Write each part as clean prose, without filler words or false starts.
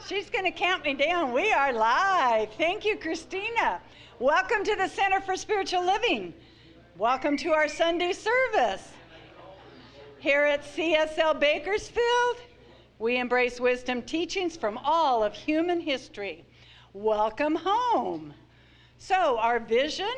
She's going to count me down. We are live. Thank you, Christina. Welcome to the Center for Spiritual Living. Welcome to our Sunday service. Here at CSL Bakersfield, we embrace wisdom teachings from all of human history. Welcome home. So, our vision,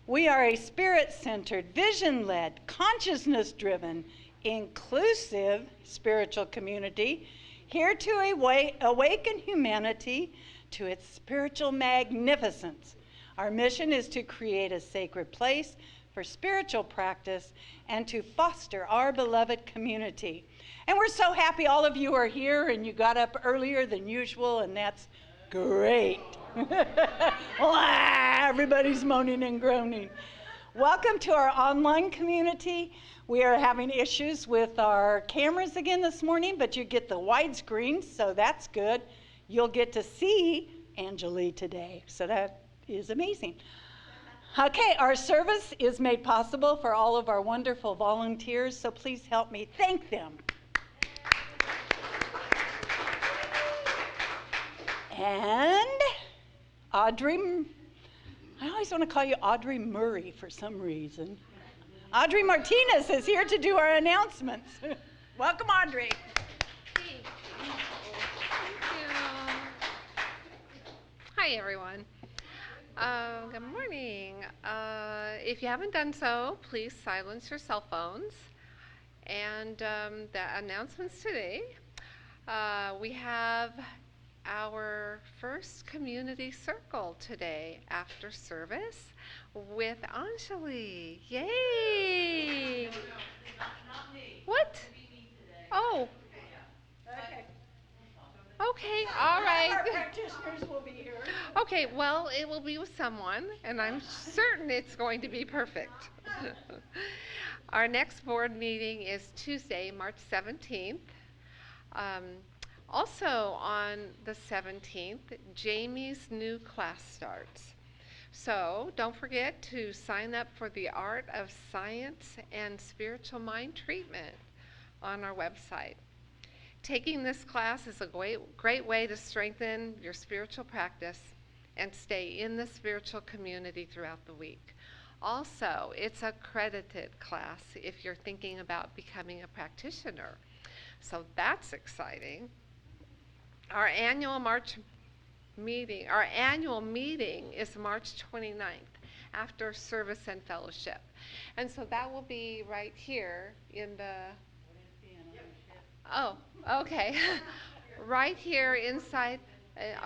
we are a spirit-centered, vision-led, consciousness-driven, inclusive spiritual community here to awaken humanity to its spiritual magnificence. Our mission is to create a sacred place for spiritual practice and to foster our beloved community. And we're so happy all of you are here and you got up earlier than usual, and that's great. Everybody's moaning and groaning. Welcome to our online community. We are having issues with our cameras again this morning, but you get the widescreen, so that's good. You'll get to see Anjali today, so that is amazing. Okay, our service is made possible for all of our wonderful volunteers, so please help me thank them. And Audrey, I always want to call you Audrey Murray for some reason. Audrey Martinez is here to do our announcements. Welcome, Audrey. Thank you. Hi, everyone. Good morning. If you haven't done so, please silence your cell phones. And the announcements today, we have our first community circle today after service with Anjali. Yay! Not me. What? Oh. Okay, all right. Our practitioners will be here. Okay, well, it will be with someone, and I'm certain it's going to be perfect. Our next board meeting is Tuesday, March 17th. Also on the 17th, Jamie's new class starts. So don't forget to sign up for the Art of Science and Spiritual Mind Treatment on our website. Taking this class is a great way to strengthen your spiritual practice and stay in the spiritual community throughout the week. Also, it's a credited class if you're thinking about becoming a practitioner. So that's exciting. Our annual meeting is March 29th after service and fellowship. And so that will be right here in the, oh, okay. Right here inside,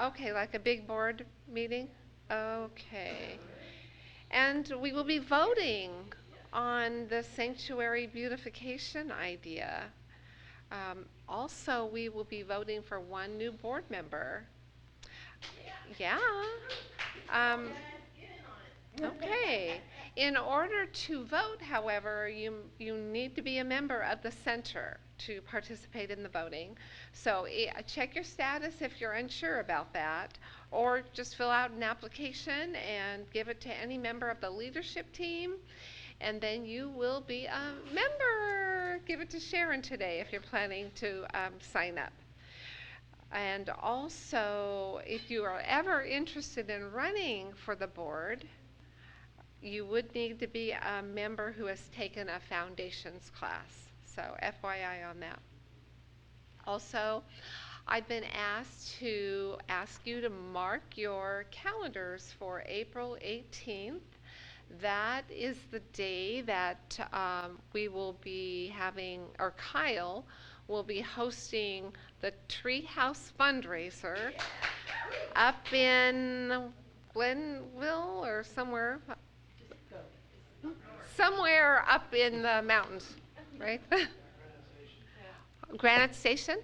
okay, like a big board meeting? Okay. And we will be voting on the sanctuary beautification idea. Also, we will be voting for one new board member. Yeah. Okay. In order to vote, however, you need to be a member of the center to participate in the voting. So check your status if you're unsure about that, or just fill out an application and give it to any member of the leadership team, and then you will be a member. Give it to Sharon today if you're planning to sign up. And also, if you are ever interested in running for the board, you would need to be a member who has taken a foundations class. So FYI on that. Also, I've been asked to ask you to mark your calendars for April 18th. That is the day that we will be having, or Kyle will be hosting the Treehouse fundraiser up in Glenville or somewhere up in the mountains, right? Granite Station?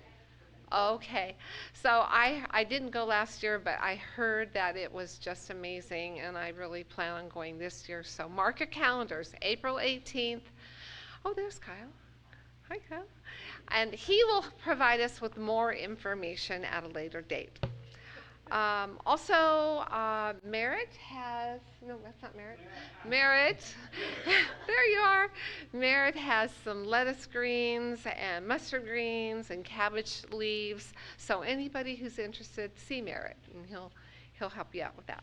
Okay, so I didn't go last year, but I heard that it was just amazing, and I really plan on going this year. So mark your calendars, April 18th. Oh, there's Kyle. Hi, Kyle. And he will provide us with more information at a later date. Merritt has, no, that's not Merritt. Merritt, there you are. Merritt has some lettuce greens and mustard greens and cabbage leaves. So anybody who's interested, see Merritt, and he'll help you out with that.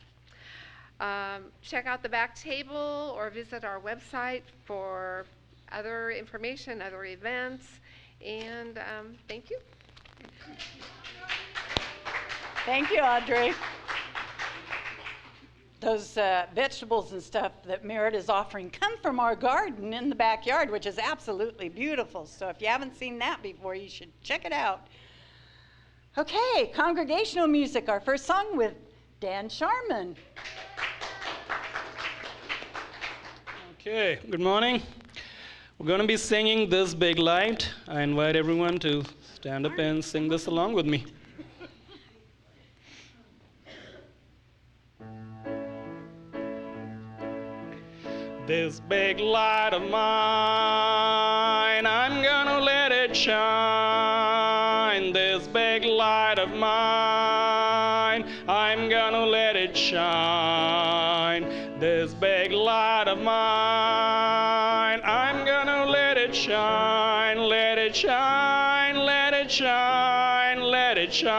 Check out the back table or visit our website for other information, other events, and thank you. Thank you, Audrey. Those vegetables and stuff that Merritt is offering come from our garden in the backyard, which is absolutely beautiful. So if you haven't seen that before, you should check it out. Okay, congregational music, our first song with Dan Sharman. Okay, good morning. We're going to be singing This Big Light. I invite everyone to stand up and sing this along with me. This big light of mine, I'm gonna let it shine. This big light of mine, I'm gonna let it shine. This big light of mine, I'm gonna let it shine, let it shine, let it shine, let it shine.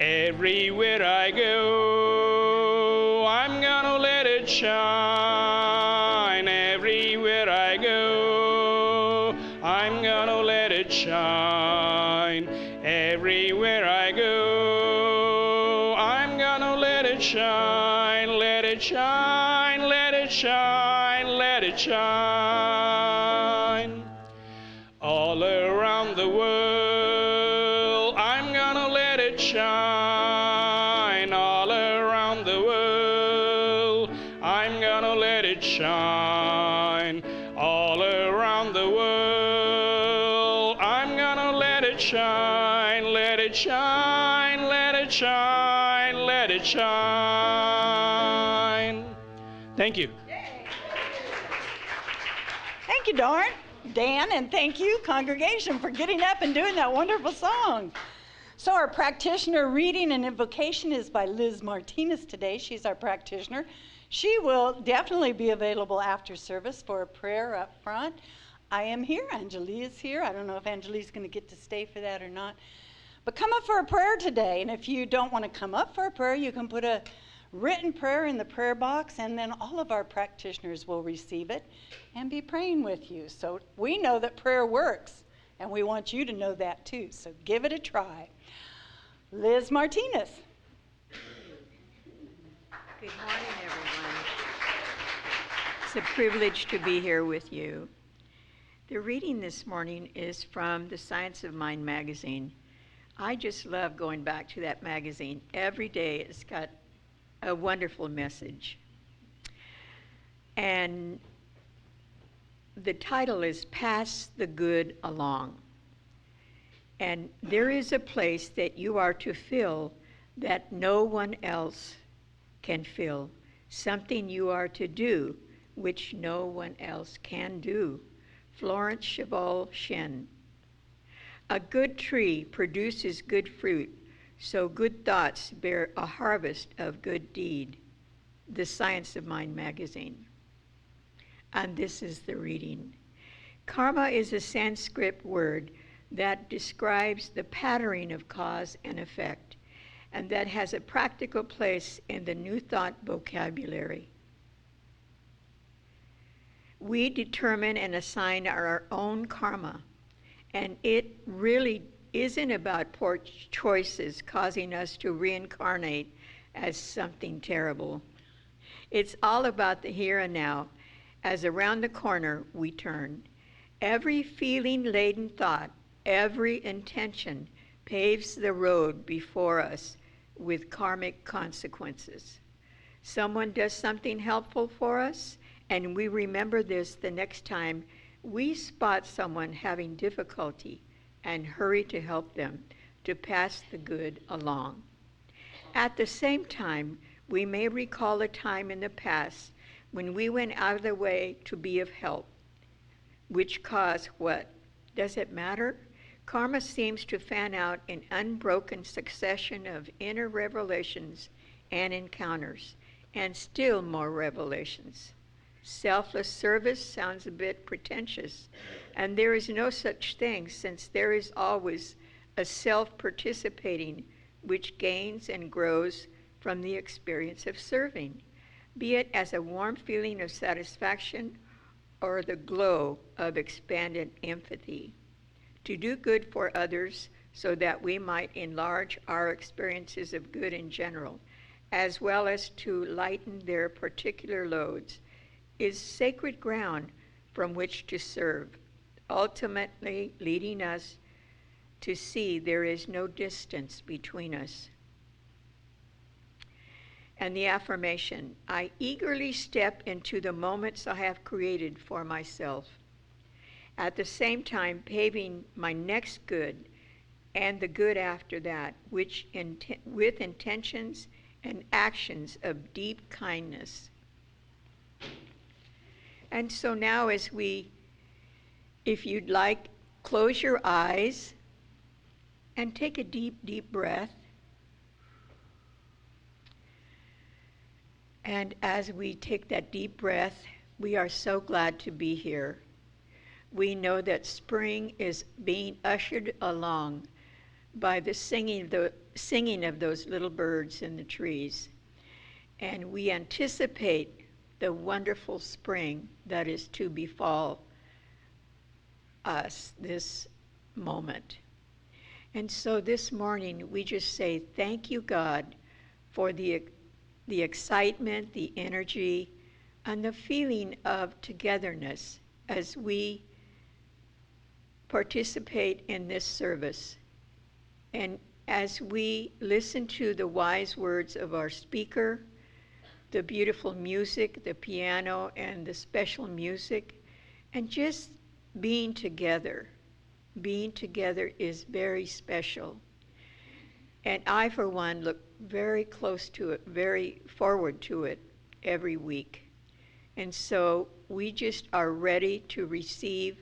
Everywhere I go, I'm gonna let it shine. Everywhere I go, I'm gonna let it shine. Everywhere I go, I'm gonna let it shine, let it shine, let it shine, let it shine. All around the world, I'm gonna let it shine. All around the world, I'm gonna let it shine. All around the world, I'm gonna let it shine, let it shine, let it shine, let it shine. Thank you. Thank you, Dan, and thank you, congregation, for getting up and doing that wonderful song. So our practitioner reading and invocation is by Liz Martinez today. She's our practitioner. She will definitely be available after service for a prayer up front. I am here. Anjali is here. I don't know if Anjali's going to get to stay for that or not. But come up for a prayer today. And if you don't want to come up for a prayer, you can put a written prayer in the prayer box, and then all of our practitioners will receive it and be praying with you. So we know that prayer works, and we want you to know that too. So give it a try. Liz Martinez. Good morning, everyone. It's a privilege to be here with you. The reading this morning is from the Science of Mind magazine. I just love going back to that magazine. Every day it's got a wonderful message. And the title is Pass the Good Along. And there is a place that you are to fill that no one else can fill. Something you are to do which no one else can do. Florence Cheval Shen. A good tree produces good fruit, so good thoughts bear a harvest of good deed. The Science of Mind magazine. And this is the reading. Karma is a Sanskrit word that describes the patterning of cause and effect, and that has a practical place in the New Thought vocabulary. We determine and assign our own karma, and it really isn't about poor choices causing us to reincarnate as something terrible. It's all about the here and now, as around the corner we turn. Every feeling-laden thought, every intention paves the road before us with karmic consequences. Someone does something helpful for us, and we remember this the next time we spot someone having difficulty and hurry to help them to pass the good along. At the same time, we may recall a time in the past when we went out of the way to be of help, which caused what? Does it matter? Karma seems to fan out in unbroken succession of inner revelations and encounters, and still more revelations. Selfless service sounds a bit pretentious, and there is no such thing, since there is always a self participating which gains and grows from the experience of serving, be it as a warm feeling of satisfaction or the glow of expanded empathy. To do good for others so that we might enlarge our experiences of good in general, as well as to lighten their particular loads, is sacred ground from which to serve, ultimately leading us to see there is no distance between us. And the affirmation, I eagerly step into the moments I have created for myself, at the same time paving my next good and the good after that, which with intentions and actions of deep kindness. And so now if you'd like, close your eyes and take a deep, deep breath. And as we take that deep breath, we are so glad to be here. We know that spring is being ushered along by the singing of those little birds in the trees. And we anticipate the wonderful spring that is to befall us this moment. And so this morning, we just say, thank you, God, for the excitement, the energy, and the feeling of togetherness as we participate in this service. And as we listen to the wise words of our speaker, the beautiful music, the piano, and the special music, and just being together. Being together is very special. And I, for one, look very close to it, very forward to it every week. And so we just are ready to receive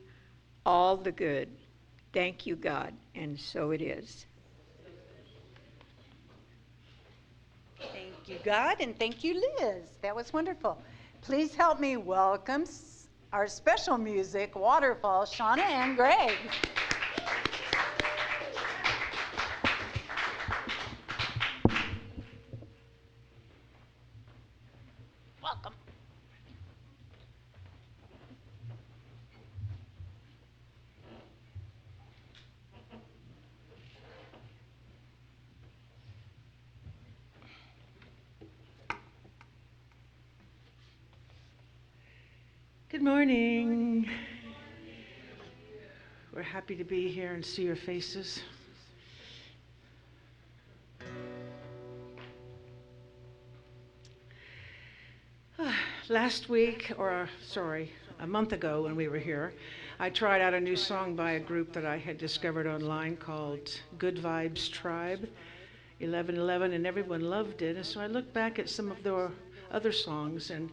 all the good. Thank you, God. And so it is. Thank you, God, and thank you, Liz. That was wonderful. Please help me welcome our special music, Waterfall, Shauna and Greg. Welcome. Good morning. We're happy to be here and see your faces. Last week, a month ago when we were here, I tried out a new song by a group that I had discovered online called Good Vibes Tribe, 1111, and everyone loved it. And so I looked back at some of their other songs and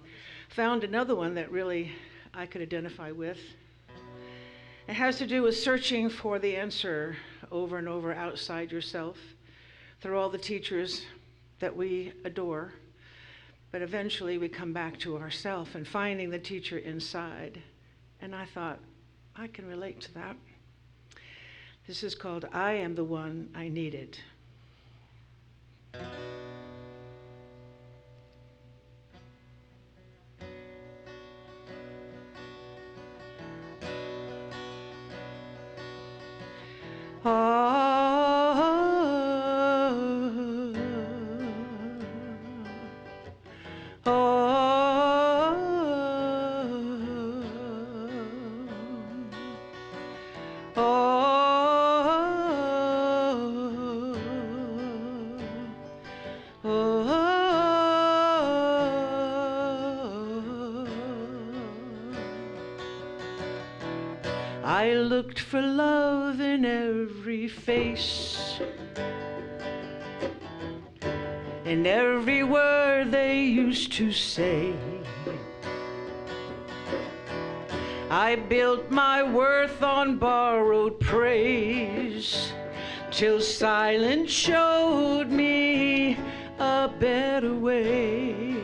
found another one that really I could identify with. It has to do with searching for the answer over and over outside yourself, through all the teachers that we adore. But eventually we come back to ourselves and finding the teacher inside. And I thought, I can relate to that. This is called I Am the One I Needed. I looked for love in every face, in every word they used to say. I built my worth on borrowed praise, till silence showed me a better way.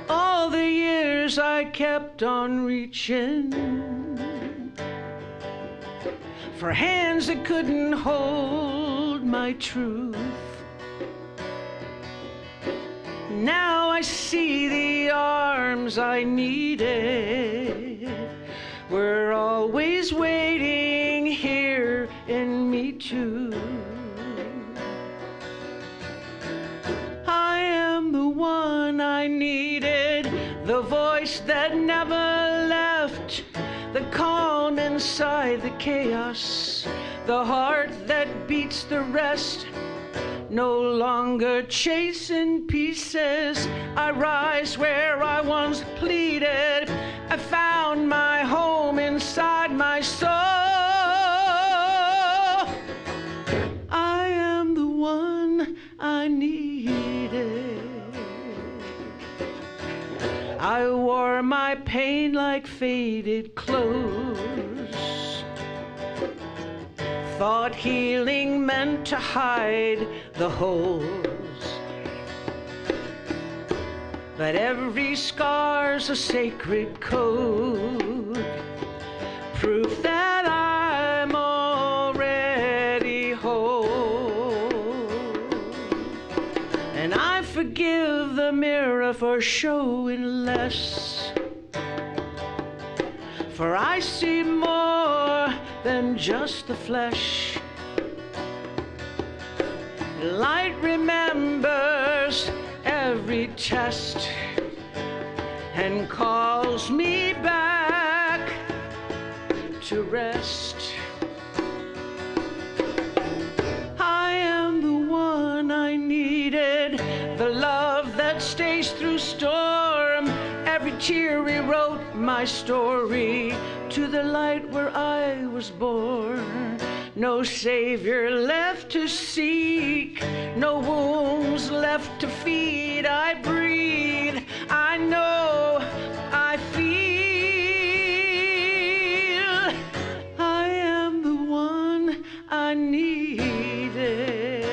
All the years I kept on reaching for hands that couldn't hold my truth. Now I see the arms I needed were always waiting here in me too. I am the one I needed, the voice that never left, the calm inside the chaos, the heart that beats the rest. No longer chasing pieces, I rise where I once pleaded. I found my home inside my soul. I am the one I needed. I wore my pain like faded clothes, thought healing meant to hide the holes. But every scar's a sacred code, proof that I'm already whole. And I forgive the mirror for showing less, for I see more than just the flesh. Light remembers every test and calls me back to rest. I am the one I needed, the love that stays through storm. Every tear rewrote my story to the light where I was born. No savior left to seek, no wounds left to feed. I breathe, I know, I feel. I am the one I needed.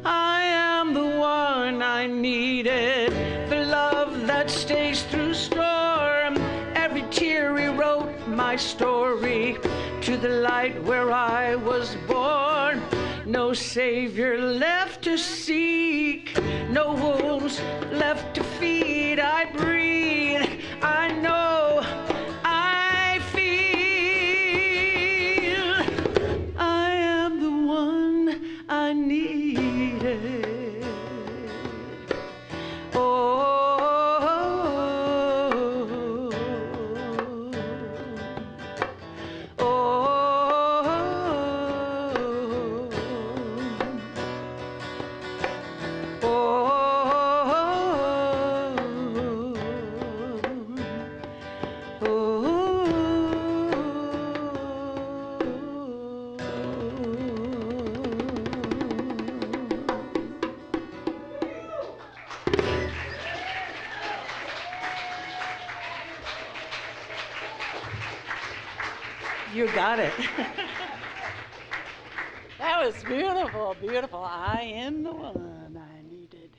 I am the one I needed, the love that stays through storm. Every tear rewrote my story to the light where I was born. No savior left to seek, no wounds left to feed. I breathe, I know, I feel. I am the one I needed. Oh. You got it. That was beautiful, beautiful. I am the one I needed.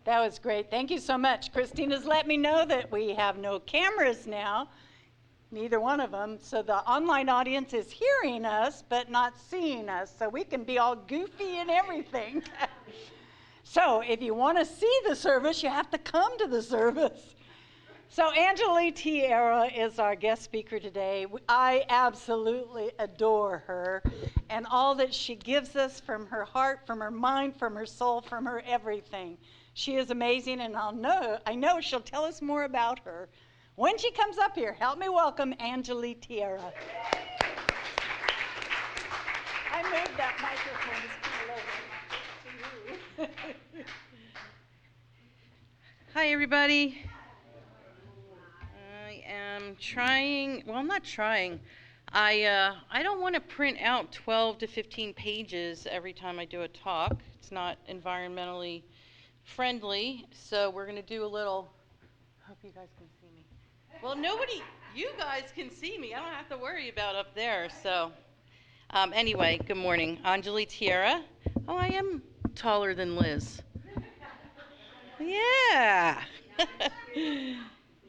That was great. Thank you so much. Christina's let me know that we have no cameras now, neither one of them. So the online audience is hearing us, but not seeing us. So we can be all goofy and everything. So if you want to see the service, you have to come to the service. So Anjali Tierra is our guest speaker today. I absolutely adore her and all that she gives us from her heart, from her mind, from her soul, from her everything. She is amazing, and I know she'll tell us more about her when she comes up here. Help me welcome Anjali Tierra. I moved that microphone. It's kind of low. Hi, everybody. I am trying, well, I'm not trying. I don't want to print out 12 to 15 pages every time I do a talk. It's not environmentally friendly, so we're going to do a little you guys can see me. Well, you guys can see me. I don't have to worry about up there. So, anyway, good morning. Anjali, Tierra. Oh, I am taller than Liz. Yeah.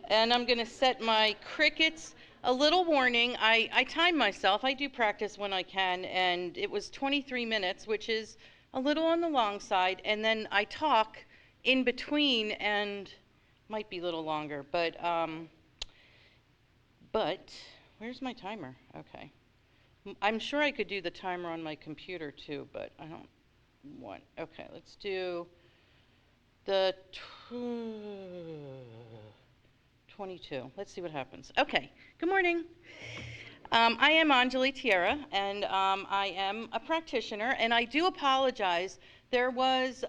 And I'm going to set my crickets. A little warning, I time myself. I do practice when I can, and it was 23 minutes, which is a little on the long side. And then I talk in between, and might be a little longer. But where's my timer? Okay. I'm sure I could do the timer on my computer too, but I don't want. Okay, let's do the 22. Let's see what happens. Okay, good morning. I am Anjali Tierra, and I am a practitioner, and I do apologize. There was,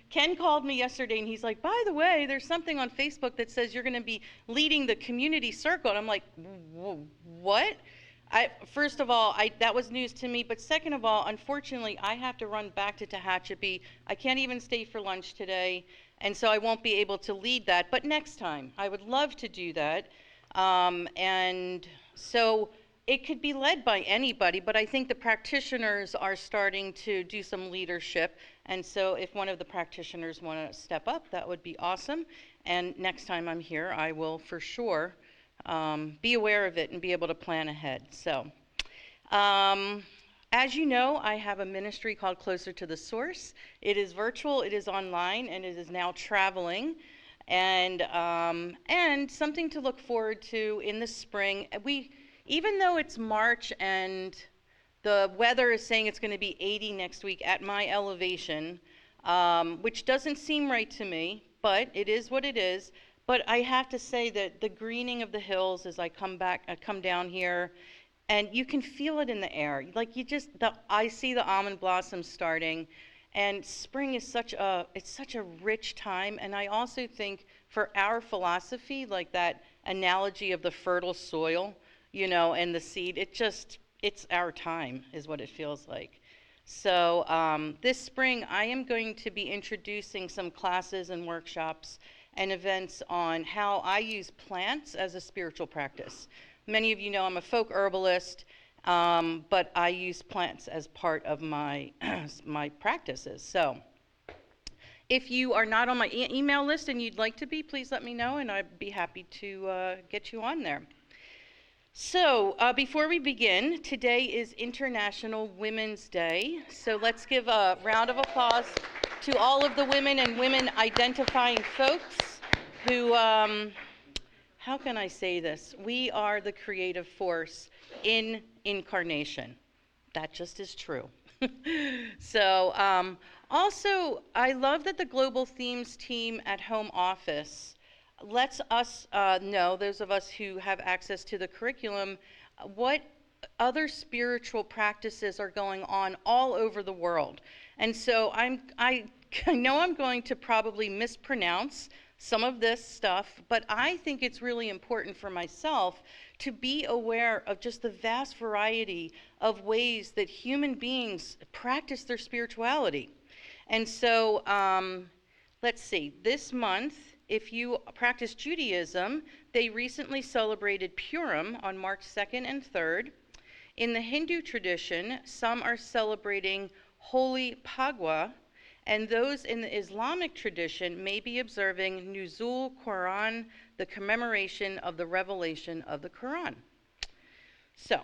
Ken called me yesterday, and he's like, by the way, there's something on Facebook that says you're going to be leading the community circle. And I'm like, what? First of all, that was news to me, but second of all, unfortunately, I have to run back to Tehachapi. I can't even stay for lunch today, and so I won't be able to lead that, but next time, I would love to do that. And so it could be led by anybody, but I think the practitioners are starting to do some leadership, and so if one of the practitioners want to step up, that would be awesome. And next time I'm here, I will for sure be aware of it and be able to plan ahead. So, as you know, I have a ministry called Closer to the Source. It is virtual, it is online, and it is now traveling. And something to look forward to in the spring. Even though it's March and the weather is saying it's going to be 80 next week at my elevation, which doesn't seem right to me, but it is what it is. But I have to say that the greening of the hills as I come down here, and you can feel it in the air. Like I see the almond blossoms starting, and spring is such a rich time. And I also think for our philosophy, like that analogy of the fertile soil, and the seed, it's our time is what it feels like. So this spring, I am going to be introducing some classes and workshops and events on how I use plants as a spiritual practice. Many of you know I'm a folk herbalist, but I use plants as part of my my practices. So if you are not on my email list and you'd like to be, please let me know, and I'd be happy to get you on there. So before we begin, today is International Women's Day. So let's give a round of applause to all of the women and women identifying folks who, how can I say this? We are the creative force in incarnation. That just is true. So also, I love that the Global Themes team at home office lets us know, those of us who have access to the curriculum, what other spiritual practices are going on all over the world. And so I know I'm going to probably mispronounce some of this stuff, but I think it's really important for myself to be aware of just the vast variety of ways that human beings practice their spirituality. And so let's see, this month, if you practice Judaism, they recently celebrated Purim on March 2nd and 3rd. In the Hindu tradition, some are celebrating Holy Pagwa, and those in the Islamic tradition may be observing Nuzul Quran, the commemoration of the revelation of the Quran. So,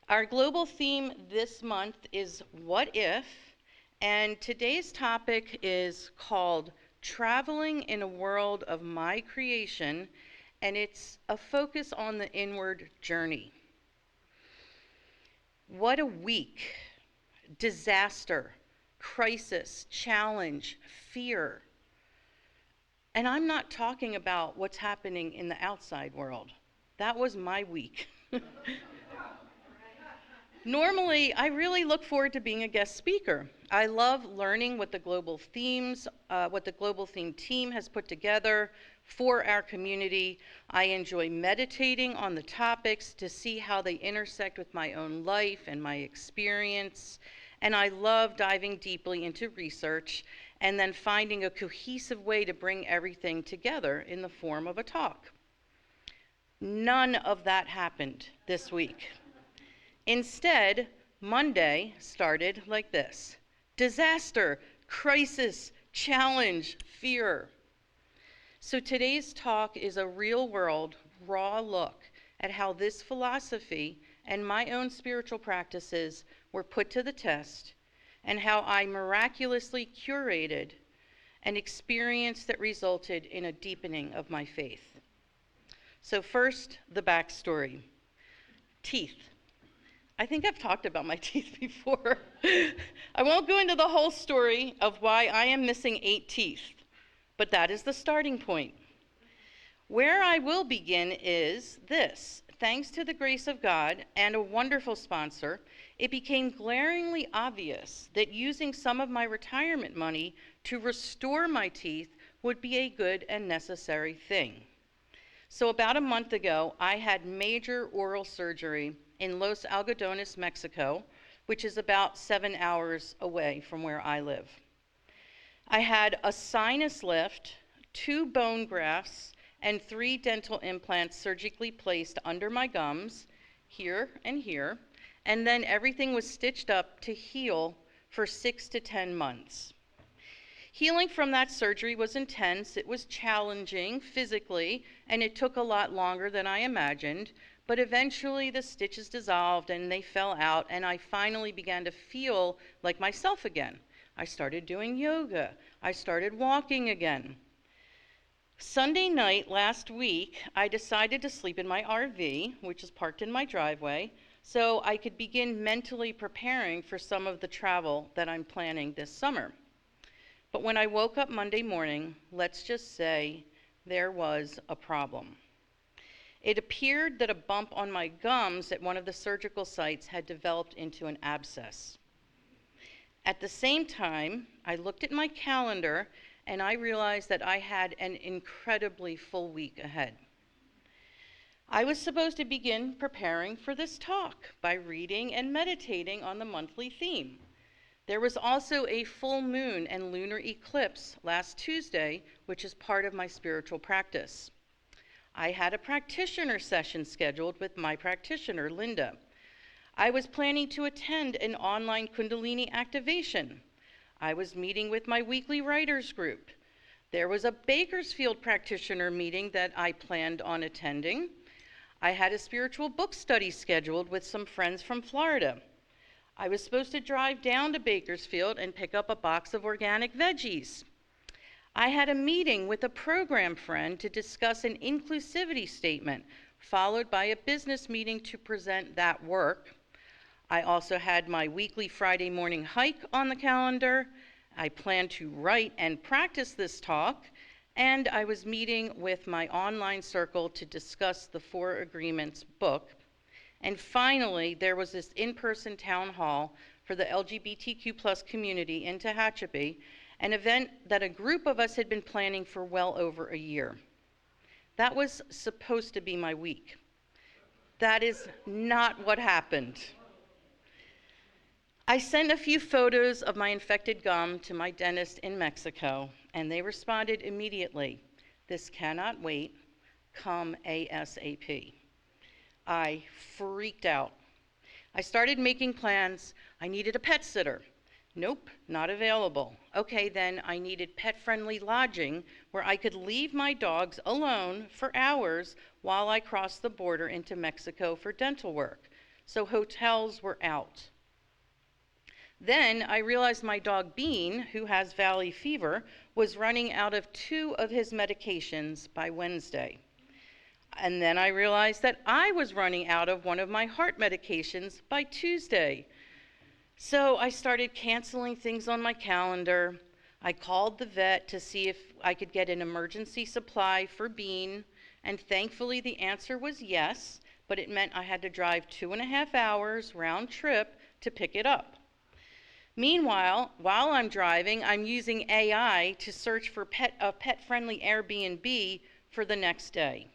our global theme this month is What If? And today's topic is called Traveling in a World of My Creation, and it's a focus on the inward journey. What a week. Disaster, crisis, challenge, fear. And I'm not talking about what's happening in the outside world. That was my week. Normally, I really look forward to being a guest speaker. I love learning what the global theme team has put together for our community. I enjoy meditating on the topics to see how they intersect with my own life and my experience. And I love diving deeply into research. and then finding a cohesive way to bring everything together in the form of a talk. None of that happened this week. Instead, Monday started like this: disaster, crisis, challenge, fear. So today's talk is a real-world, raw look at how this philosophy and my own spiritual practices were put to the test, and how I miraculously curated an experience that resulted in a deepening of my faith. So first, the backstory. Teeth. I think I've talked about my teeth before. I won't go into the whole story of why I am missing 8 teeth, but that is the starting point. Where I will begin is this: thanks to the grace of God and a wonderful sponsor, it became glaringly obvious that using some of my retirement money to restore my teeth would be a good and necessary thing. So about a month ago, I had major oral surgery in Los Algodones, Mexico, which is about 7 hours away from where I live. I had a sinus lift, 2 bone grafts, and 3 dental implants surgically placed under my gums, here and here, and then everything was stitched up to heal for 6 to 10 months. Healing from that surgery was intense, it was challenging physically, and it took a lot longer than I imagined, but eventually the stitches dissolved and they fell out, and I finally began to feel like myself again. I started doing yoga, I started walking again. Sunday night last week, I decided to sleep in my RV, which is parked in my driveway, so I could begin mentally preparing for some of the travel that I'm planning this summer. But when I woke up Monday morning, let's just say there was a problem. It appeared that a bump on my gums at one of the surgical sites had developed into an abscess. At the same time, I looked at my calendar and I realized that I had an incredibly full week ahead. I was supposed to begin preparing for this talk by reading and meditating on the monthly theme. There was also a full moon and lunar eclipse last Tuesday, which is part of my spiritual practice. I had a practitioner session scheduled with my practitioner, Linda. I was planning to attend an online Kundalini activation. I was meeting with my weekly writers group. There was a Bakersfield practitioner meeting that I planned on attending. I had a spiritual book study scheduled with some friends from Florida. I was supposed to drive down to Bakersfield and pick up a box of organic veggies. I had a meeting with a program friend to discuss an inclusivity statement, followed by a business meeting to present that work. I also had my weekly Friday morning hike on the calendar. I planned to write and practice this talk, and I was meeting with my online circle to discuss the 4 Agreements book. And finally, there was this in-person town hall for the LGBTQ+ community in Tehachapi, an event that a group of us had been planning for well over a year. That was supposed to be my week. That is not what happened. I sent a few photos of my infected gum to my dentist in Mexico, and they responded immediately, "This cannot wait, come ASAP." I freaked out. I started making plans. I needed a pet sitter. Nope, not available. Okay, then I needed pet-friendly lodging where I could leave my dogs alone for hours while I crossed the border into Mexico for dental work. So hotels were out. Then I realized my dog Bean, who has valley fever, was running out of 2 of his medications by Wednesday. And then I realized that I was running out of one of my heart medications by Tuesday. So I started canceling things on my calendar. I called the vet to see if I could get an emergency supply for Bean, and thankfully the answer was yes, but it meant I had to drive 2.5 hours round trip to pick it up. Meanwhile, while I'm driving, I'm using AI to search for a pet-friendly Airbnb for the next day.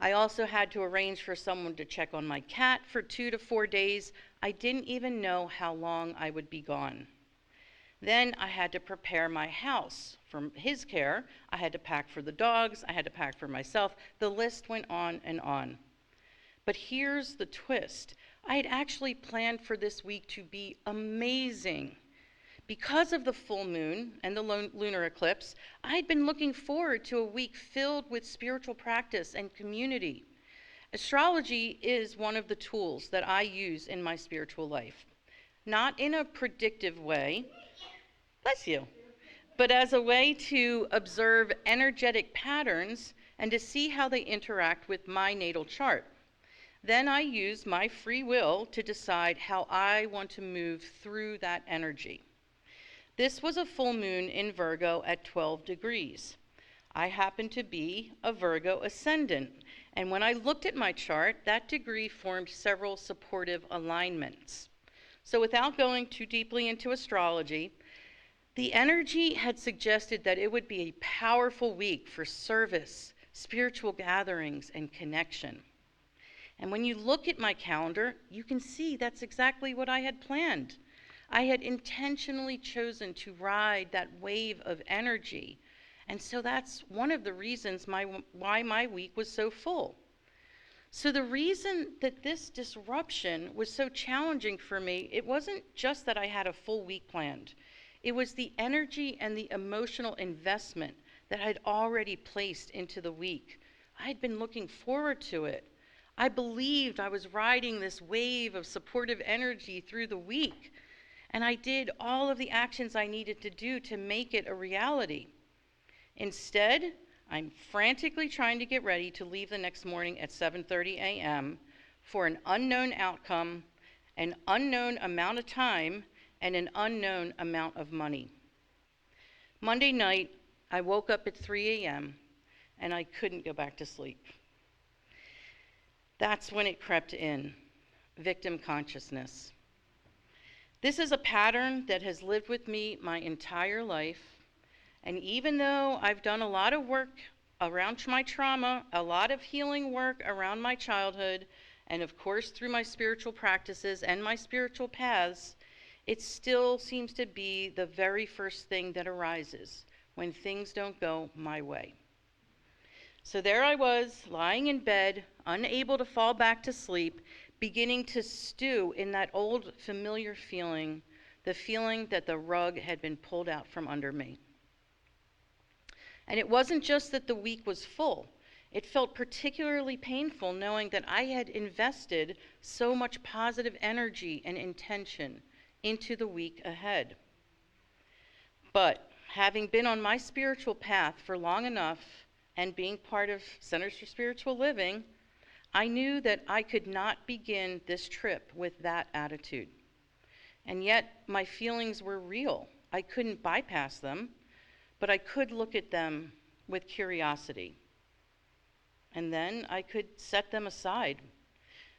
I also had to arrange for someone to check on my cat for 2 to 4 days. I didn't even know how long I would be gone. Then I had to prepare my house for his care. I had to pack for the dogs. I had to pack for myself. The list went on and on. But here's the twist. I had actually planned for this week to be amazing. Because of the full moon and the lunar eclipse, I had been looking forward to a week filled with spiritual practice and community. Astrology is one of the tools that I use in my spiritual life. Not in a predictive way, bless you, but as a way to observe energetic patterns and to see how they interact with my natal chart. Then I use my free will to decide how I want to move through that energy. This was a full moon in Virgo at 12 degrees. I happen to be a Virgo ascendant, and when I looked at my chart, that degree formed several supportive alignments. So without going too deeply into astrology, the energy had suggested that it would be a powerful week for service, spiritual gatherings, and connection. And when you look at my calendar, you can see that's exactly what I had planned. I had intentionally chosen to ride that wave of energy. And so that's one of the reasons why my week was so full. So the reason that this disruption was so challenging for me, it wasn't just that I had a full week planned. It was the energy and the emotional investment that I'd already placed into the week. I had been looking forward to it. I believed I was riding this wave of supportive energy through the week, and I did all of the actions I needed to do to make it a reality. Instead, I'm frantically trying to get ready to leave the next morning at 7:30 a.m. for an unknown outcome, an unknown amount of time, and an unknown amount of money. Monday night, I woke up at 3 a.m. and I couldn't go back to sleep. That's when it crept in, victim consciousness. This is a pattern that has lived with me my entire life, and even though I've done a lot of work around my trauma, a lot of healing work around my childhood, and of course through my spiritual practices and my spiritual paths, it still seems to be the very first thing that arises when things don't go my way. So there I was, lying in bed, unable to fall back to sleep, beginning to stew in that old familiar feeling, the feeling that the rug had been pulled out from under me. And it wasn't just that the week was full. It felt particularly painful knowing that I had invested so much positive energy and intention into the week ahead. But having been on my spiritual path for long enough and being part of Centers for Spiritual Living, I knew that I could not begin this trip with that attitude. And yet my feelings were real. I couldn't bypass them, but I could look at them with curiosity. And then I could set them aside,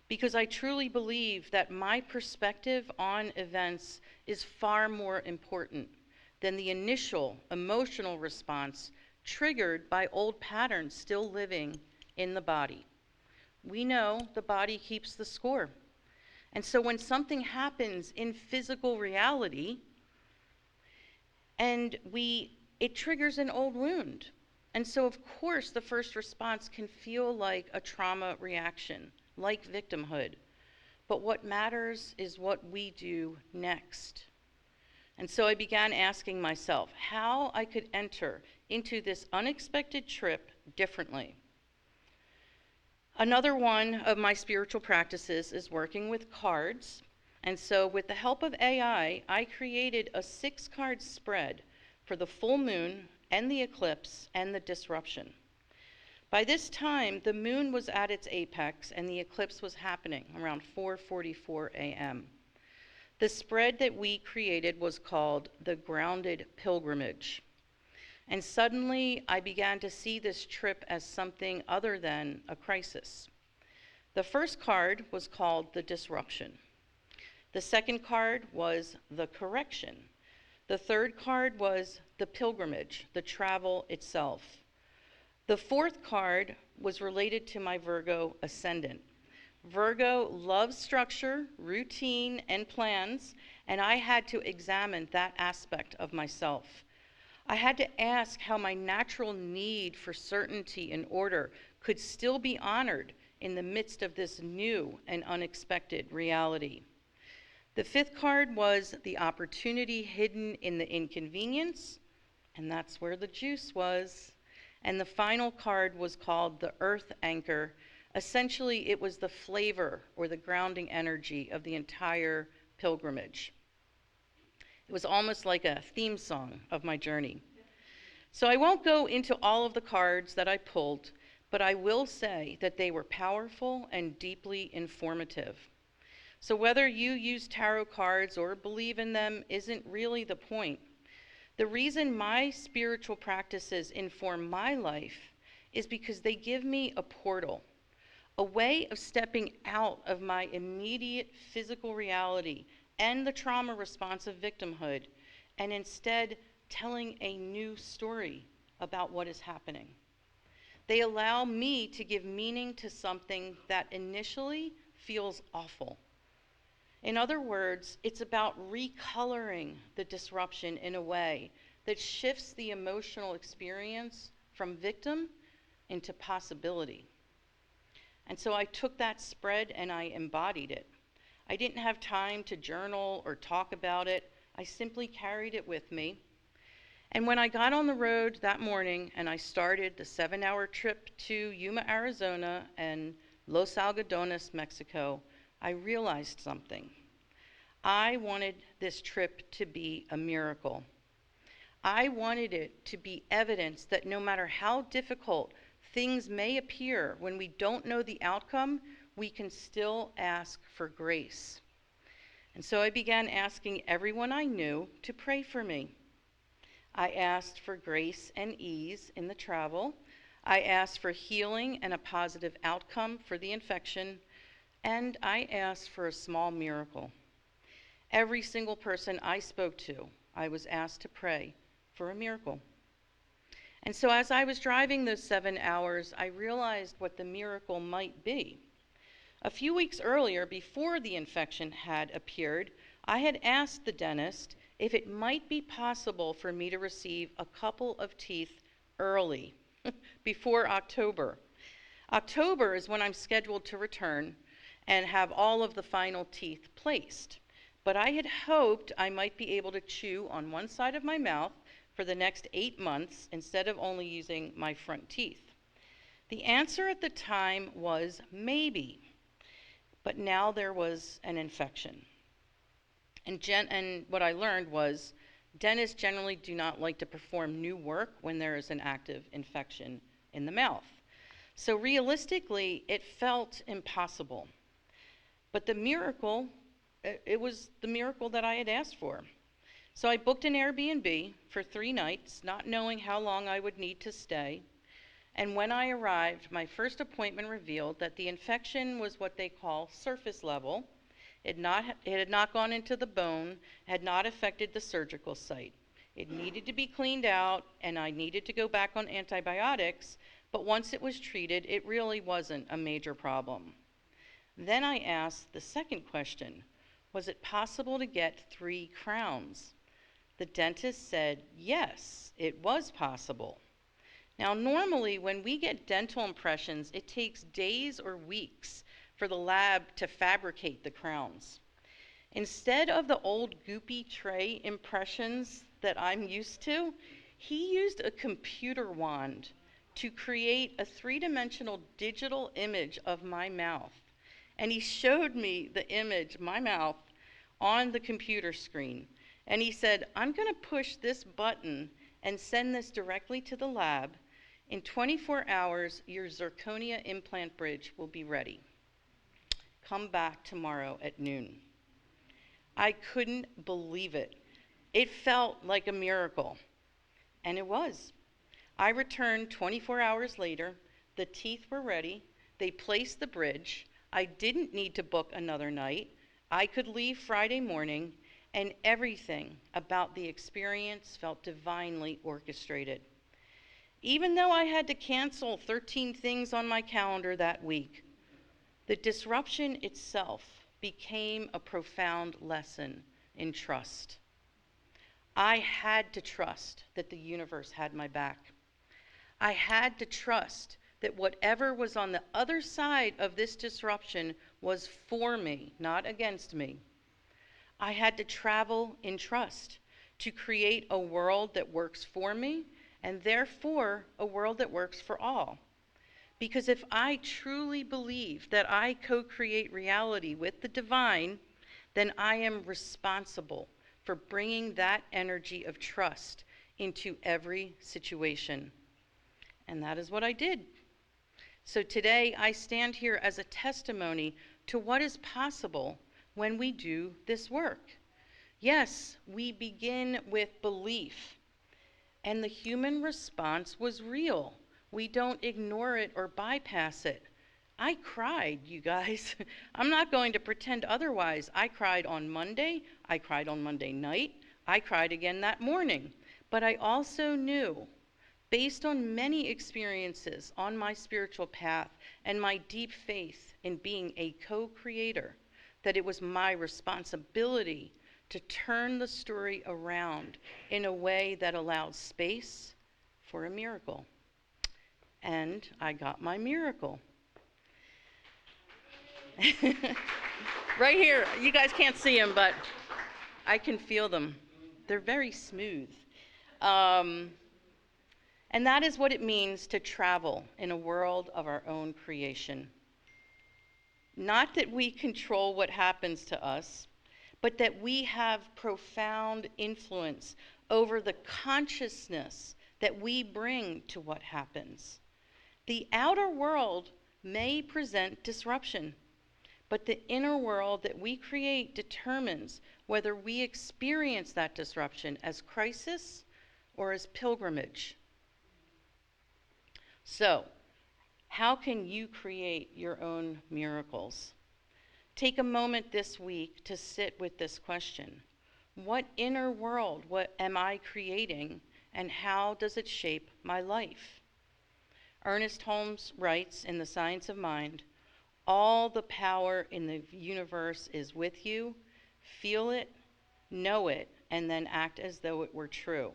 because I truly believe that my perspective on events is far more important than the initial emotional response triggered by old patterns still living in the body. We know the body keeps the score. And so when something happens in physical reality, and it triggers an old wound. And so of course the first response can feel like a trauma reaction, like victimhood. But what matters is what we do next. And so I began asking myself how I could enter into this unexpected trip differently. Another one of my spiritual practices is working with cards. And so with the help of AI, I created a 6-card spread for the full moon and the eclipse and the disruption. By this time, the moon was at its apex and the eclipse was happening around 4:44 a.m. The spread that we created was called the Grounded Pilgrimage. And suddenly, I began to see this trip as something other than a crisis. The first card was called the Disruption. The second card was the Correction. The third card was the Pilgrimage, the travel itself. The fourth card was related to my Virgo ascendant, Virgo loves structure, routine, and plans, and I had to examine that aspect of myself. I had to ask how my natural need for certainty and order could still be honored in the midst of this new and unexpected reality. The fifth card was the opportunity hidden in the inconvenience, and that's where the juice was. And the final card was called the Earth Anchor. Essentially, it was the flavor or the grounding energy of the entire pilgrimage. It was almost like a theme song of my journey. So I won't go into all of the cards that I pulled, but I will say that they were powerful and deeply informative. So whether you use tarot cards or believe in them isn't really the point. The reason my spiritual practices inform my life is because they give me a portal, a way of stepping out of my immediate physical reality and the trauma response of victimhood, and instead telling a new story about what is happening. They allow me to give meaning to something that initially feels awful. In other words, it's about recoloring the disruption in a way that shifts the emotional experience from victim into possibility. And so I took that spread and I embodied it. I didn't have time to journal or talk about it. I simply carried it with me. And when I got on the road that morning and I started the 7-hour trip to Yuma, Arizona and Los Algodones, Mexico, I realized something. I wanted this trip to be a miracle. I wanted it to be evidence that no matter how difficult things may appear when we don't know the outcome, we can still ask for grace. And so I began asking everyone I knew to pray for me. I asked for grace and ease in the travel. I asked for healing and a positive outcome for the infection. And I asked for a small miracle. Every single person I spoke to, I was asked to pray for a miracle. And so as I was driving those 7 hours, I realized what the miracle might be. A few weeks earlier, before the infection had appeared, I had asked the dentist if it might be possible for me to receive a couple of teeth early, before October. October is when I'm scheduled to return and have all of the final teeth placed. But I had hoped I might be able to chew on one side of my mouth for the next 8 months instead of only using my front teeth. The answer at the time was maybe, but now there was an infection. And what I learned was dentists generally do not like to perform new work when there is an active infection in the mouth. So realistically, it felt impossible. But the miracle, it was the miracle that I had asked for. So I booked an Airbnb for 3 nights, not knowing how long I would need to stay. And when I arrived, my first appointment revealed that the infection was what they call surface level. It had not gone into the bone, had not affected the surgical site. It needed to be cleaned out, and I needed to go back on antibiotics, but once it was treated, it really wasn't a major problem. Then I asked the second question, was it possible to get 3 crowns? The dentist said, yes, it was possible. Now, normally when we get dental impressions, it takes days or weeks for the lab to fabricate the crowns. Instead of the old goopy tray impressions that I'm used to, he used a computer wand to create a 3-dimensional digital image of my mouth. And he showed me the image, my mouth, on the computer screen. And he said, I'm going to push this button and send this directly to the lab. In 24 hours, your zirconia implant bridge will be ready. Come back tomorrow at noon. I couldn't believe it. It felt like a miracle. And it was. I returned 24 hours later. The teeth were ready. They placed the bridge. I didn't need to book another night. I could leave Friday morning, and everything about the experience felt divinely orchestrated. Even though I had to cancel 13 things on my calendar that week, The disruption itself became a profound lesson in trust. I had to trust that the universe had my back. I had to trust that whatever was on the other side of this disruption was for me, not against me. I had to travel in trust to create a world that works for me, and therefore a world that works for all. Because if I truly believe that I co-create reality with the divine, then I am responsible for bringing that energy of trust into every situation. And that is what I did. So today I stand here as a testimony to what is possible when we do this work. Yes, we begin with belief, and the human response was real. We don't ignore it or bypass it. I cried, you guys. I'm not going to pretend otherwise. I cried on Monday. I cried on Monday night. I cried again that morning. But I also knew, based on many experiences on my spiritual path and my deep faith in being a co-creator, that it was my responsibility to turn the story around in a way that allowed space for a miracle. And I got my miracle. Right here, you guys can't see them, but I can feel them. They're very smooth. And that is what it means to travel in a world of our own creation. Not that we control what happens to us, but that we have profound influence over the consciousness that we bring to what happens. The outer world may present disruption, but the inner world that we create determines whether we experience that disruption as crisis or as pilgrimage. So, how can you create your own miracles? Take a moment this week to sit with this question. What inner world, what am I creating, and how does it shape my life? Ernest Holmes writes in The Science of Mind, all the power in the universe is with you. Feel it, know it, and then act as though it were true.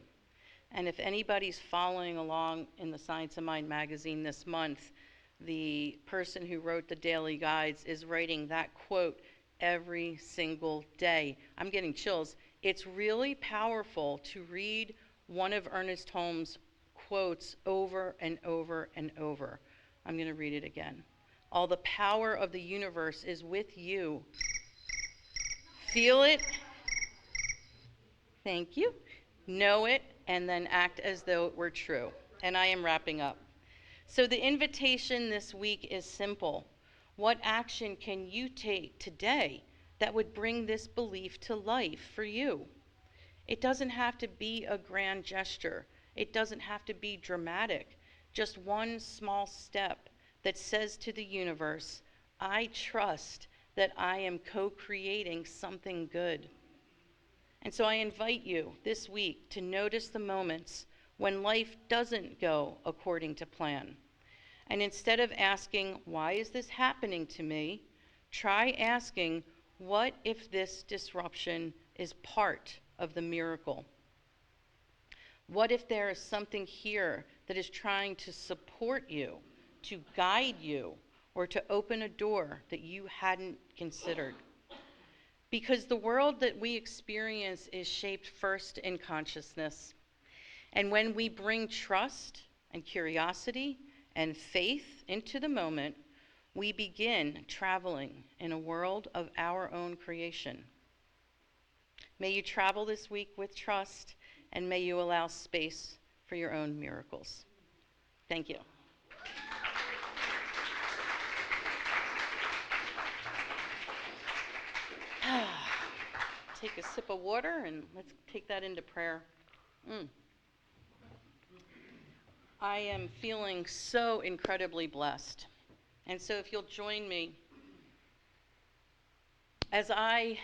And if anybody's following along in the Science of Mind magazine this month, the person who wrote the daily guides is writing that quote every single day. I'm getting chills. It's really powerful to read one of Ernest Holmes' quotes over and over and over. I'm going to read it again. All the power of the universe is with you. Feel it. Thank you. Know it, and then act as though it were true. And I am wrapping up. So the invitation this week is simple. What action can you take today that would bring this belief to life for you? It doesn't have to be a grand gesture. It doesn't have to be dramatic. Just one small step that says to the universe, I trust that I am co-creating something good. And so I invite you this week to notice the moments when life doesn't go according to plan. And instead of asking, why is this happening to me? Try asking, what if this disruption is part of the miracle? What if there is something here that is trying to support you, to guide you, or to open a door that you hadn't considered? Because the world that we experience is shaped first in consciousness. And when we bring trust and curiosity and faith into the moment, we begin traveling in a world of our own creation. May you travel this week with trust, and may you allow space for your own miracles. Thank you. Take a sip of water and let's take that into prayer. I am feeling so incredibly blessed. And so if you'll join me, as I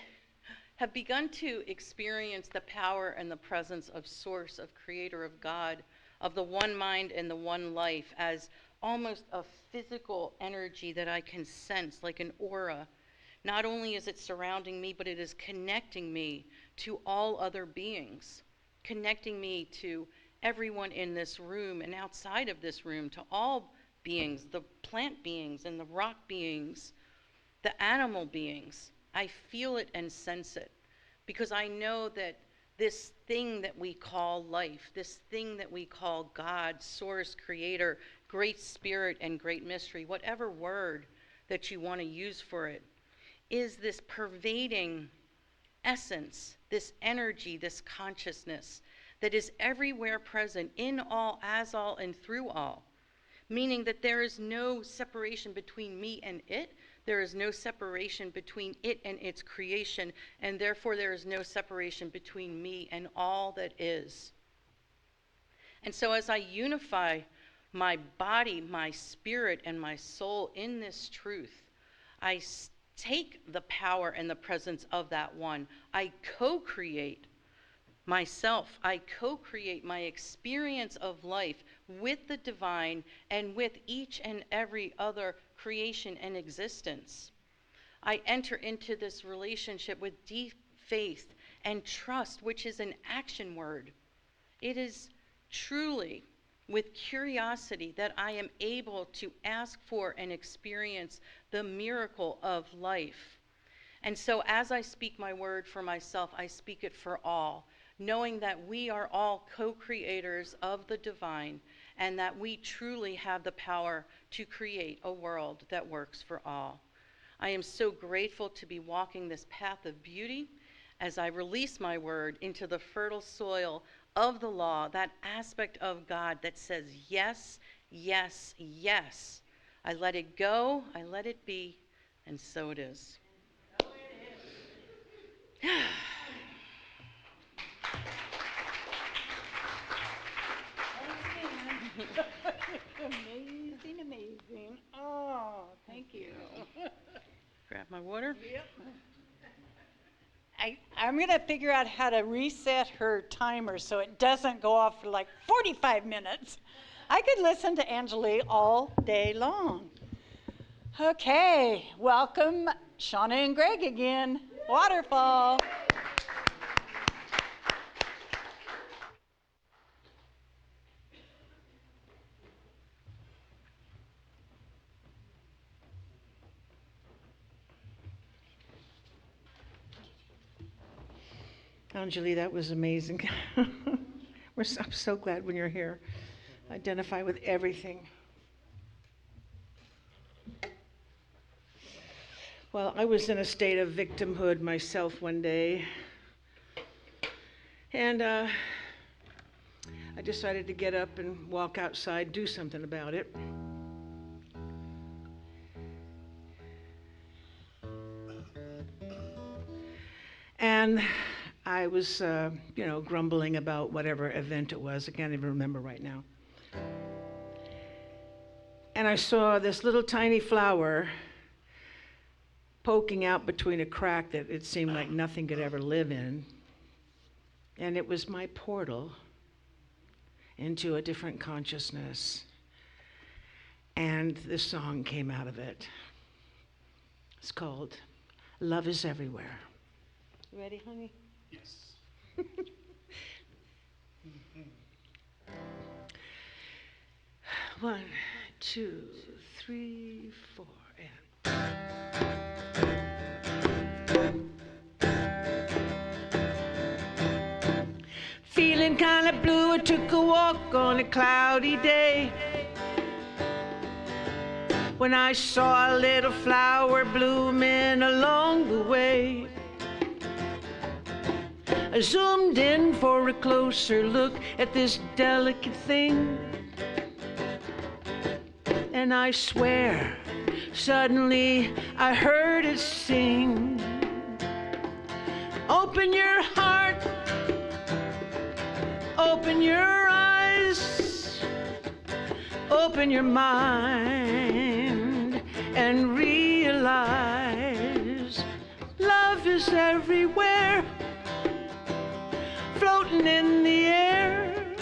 have begun to experience the power and the presence of Source, of Creator, of God, of the one mind and the one life as almost a physical energy that I can sense, like an aura. Not only is it surrounding me, but it is connecting me to all other beings, connecting me to everyone in this room and outside of this room, to all beings, the plant beings and the rock beings, the animal beings. I feel it and sense it because I know that this thing that we call life, this thing that we call God, source, creator, great spirit, and great mystery, whatever word that you want to use for it, is this pervading essence, this energy, this consciousness that is everywhere present, in all, as all, and through all. Meaning that there is no separation between me and it. There is no separation between it and its creation, and therefore there is no separation between me and all that is. And so as I unify my body, my spirit, and my soul in this truth, I take the power and the presence of that one. I co-create myself. I co-create my experience of life with the divine and with each and every other creation and existence. I enter into this relationship with deep faith and trust, which is an action word. It is truly with curiosity that I am able to ask for and experience the miracle of life. And so as I speak my word for myself, I speak it for all, knowing that we are all co-creators of the divine and that we truly have the power to create a world that works for all. I am so grateful to be walking this path of beauty as I release my word into the fertile soil of the law, that aspect of God that says yes, yes, yes. I let it go, I let it be, and so it is. Amazing, amazing. Oh, thank you. Grab my water. Yep. I'm going to figure out how to reset her timer so it doesn't go off for like 45 minutes. I could listen to Anjali all day long. Okay, welcome Shauna and Greg again. Waterfall. Anjali, that was amazing. I'm so glad when you're here. Identify with everything. Well, I was in a state of victimhood myself one day. And I decided to get up and walk outside, do something about it. And I was, grumbling about whatever event it was. I can't even remember right now. And I saw this little tiny flower poking out between a crack that it seemed like nothing could ever live in. And it was my portal into a different consciousness. And this song came out of it. It's called Love is Everywhere. You ready, honey? Yes. 1, 2, 3, 4, and... Feeling kinda blue, I took a walk on a cloudy day when I saw a little flower blooming along the way. I zoomed in for a closer look at this delicate thing, and I swear, suddenly I heard it sing. Open your heart, open your eyes, open your mind, and realize love is everywhere, floating in the air,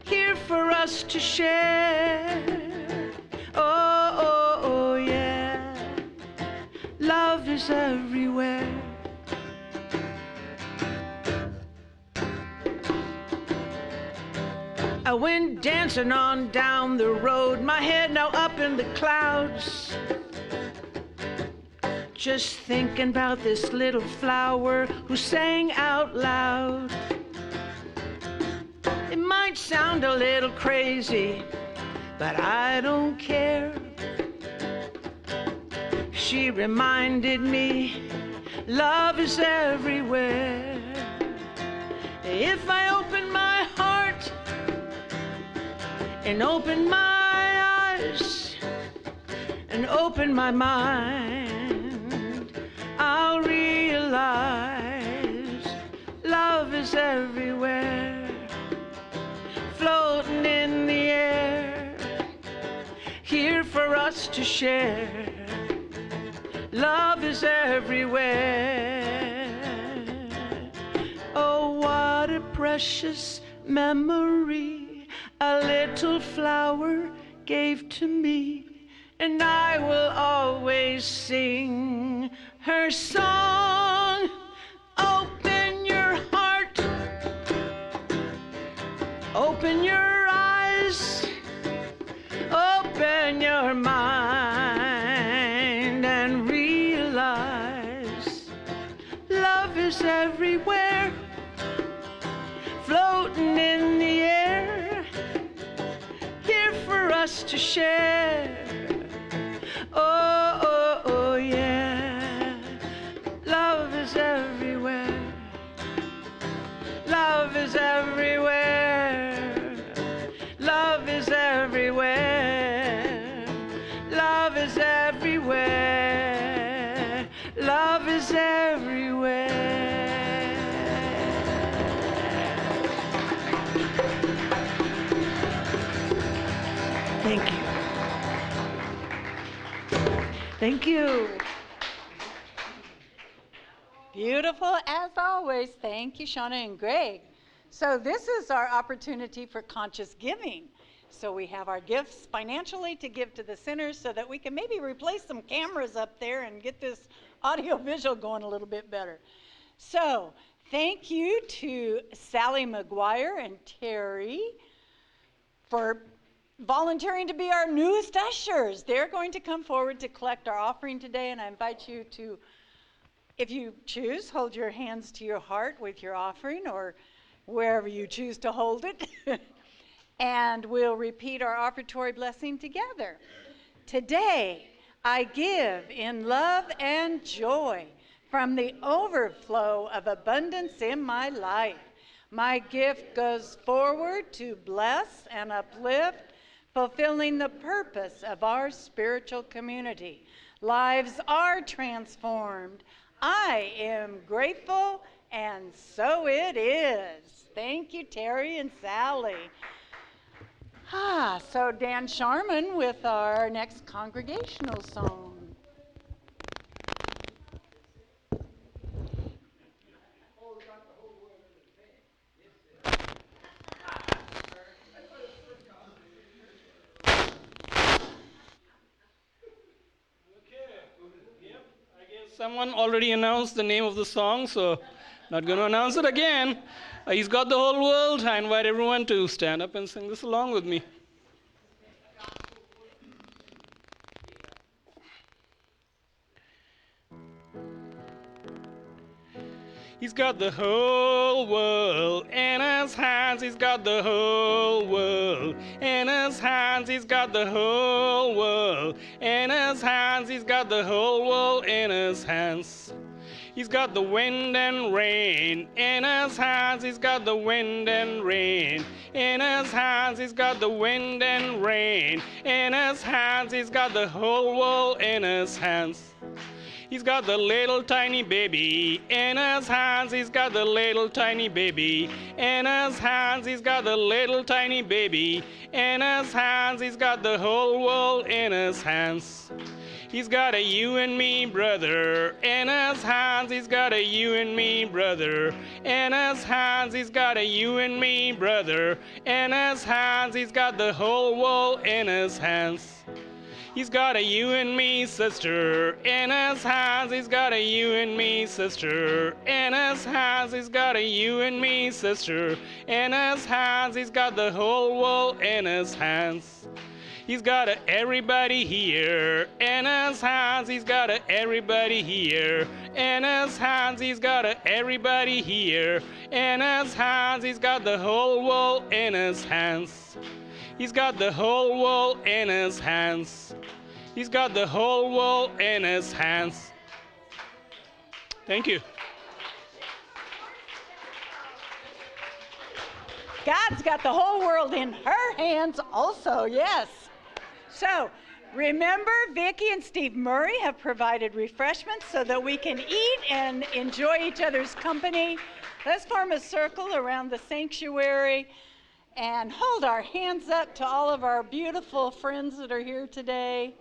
here for us to share. is everywhere. I went dancing on down the road, my head now up in the clouds. Just thinking about this little flower who sang out loud. It might sound a little crazy, but I don't care. She reminded me love is everywhere. If I open my heart and open my eyes and open my mind, I'll realize love is everywhere, floating in the air, here for us to share. Love is everywhere. Oh, what a precious memory a little flower gave to me, and I will always sing her song. Open your heart, open your eyes, open your mind, and realize love is everywhere, floating in the air, here for us to share. Oh, oh, oh, yeah. Love is everywhere. Love is everywhere. Love is everywhere. Love is everywhere. Love is everywhere. Thank you. Thank you. Beautiful as always. Thank you, Shauna and Greg. So this is our opportunity for conscious giving. So we have our gifts financially to give to the center so that we can maybe replace some cameras up there and get this audio visual going a little bit better. So thank you to Sally McGuire and Terry for volunteering to be our newest ushers. They're going to come forward to collect our offering today, and I invite you to, if you choose, hold your hands to your heart with your offering or wherever you choose to hold it. And we'll repeat our offertory blessing together. Today, I give in love and joy from the overflow of abundance in my life. My gift goes forward to bless and uplift, fulfilling the purpose of our spiritual community. Lives are transformed. I am grateful, and so it is. Thank you, Terry and Sally. So Dan Sharman with our next congregational song. Someone already announced the name of the song, so not going to announce it again. He's got the whole world. I invite everyone to stand up and sing this along with me. He's got the whole world in his hands. He's got the whole world in his hands. He's got the whole world in his hands. He's got the whole world in his hands. He's got the wind and rain in his hands. He's got the wind and rain in his hands. He's got the wind and rain in his hands. He's got the whole world in his hands. He's got the little tiny baby in his hands. He's got the little tiny baby in his hands. He's got the little tiny baby in his hands. He's got the whole world in his hands. He's got a you and me brother in his hands. He's got a you and me brother in his hands. He's got a you and me brother in his hands. He's got the whole world in his hands. He's got a you and me sister in his hands. He's got a you and me sister in his hands. He's got a you and me sister in his hands. He's got the whole world in his hands. He's got a everybody here in his hands. He's got a everybody here in his hands. He's got a everybody here in his hands. He's got the whole world in his hands. He's got the whole world in his hands. He's got the whole world in his hands. Thank you. God's got the whole world in her hands also, yes. So, remember, Vicki and Steve Murray have provided refreshments so that we can eat and enjoy each other's company. Let's form a circle around the sanctuary and hold our hands up to all of our beautiful friends that are here today.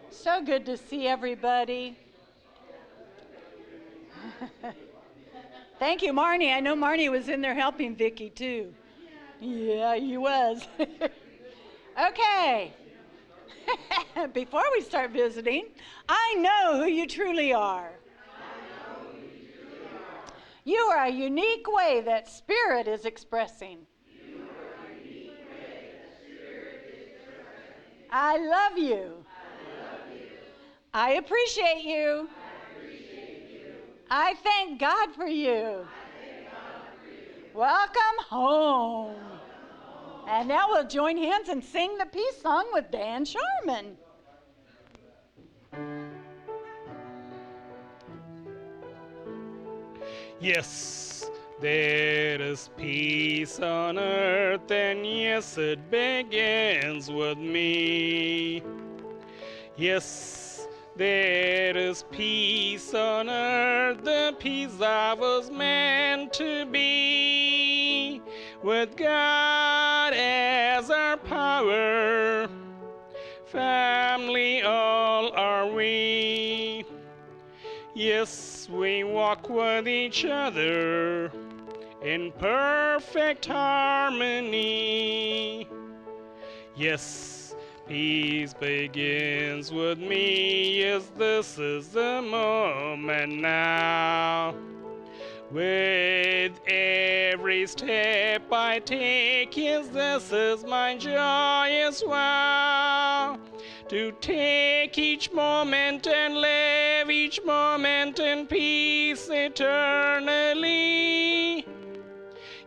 So good to see everybody. Thank you, Marnie. I know Marnie was in there helping Vicki too. Yeah, he was. Okay. Before we start visiting, I know who you truly are. You are a unique way that Spirit is expressing. I love you. I appreciate you. I thank God for you. Welcome home. And now we'll join hands and sing the peace song with Dan Sharman. Yes, there is peace on earth, and yes, it begins with me. Yes, there is peace on earth, the peace I was meant to be. With God as our power, family all are we. Yes, we walk with each other in perfect harmony. Yes, peace begins with me. Yes, this is the moment now. With every step I take, yes, this is my joyous vow. To take each moment and live each moment in peace eternally.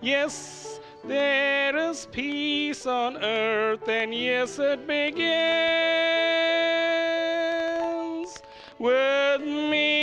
Yes, there is peace on earth, and yes, it begins with me.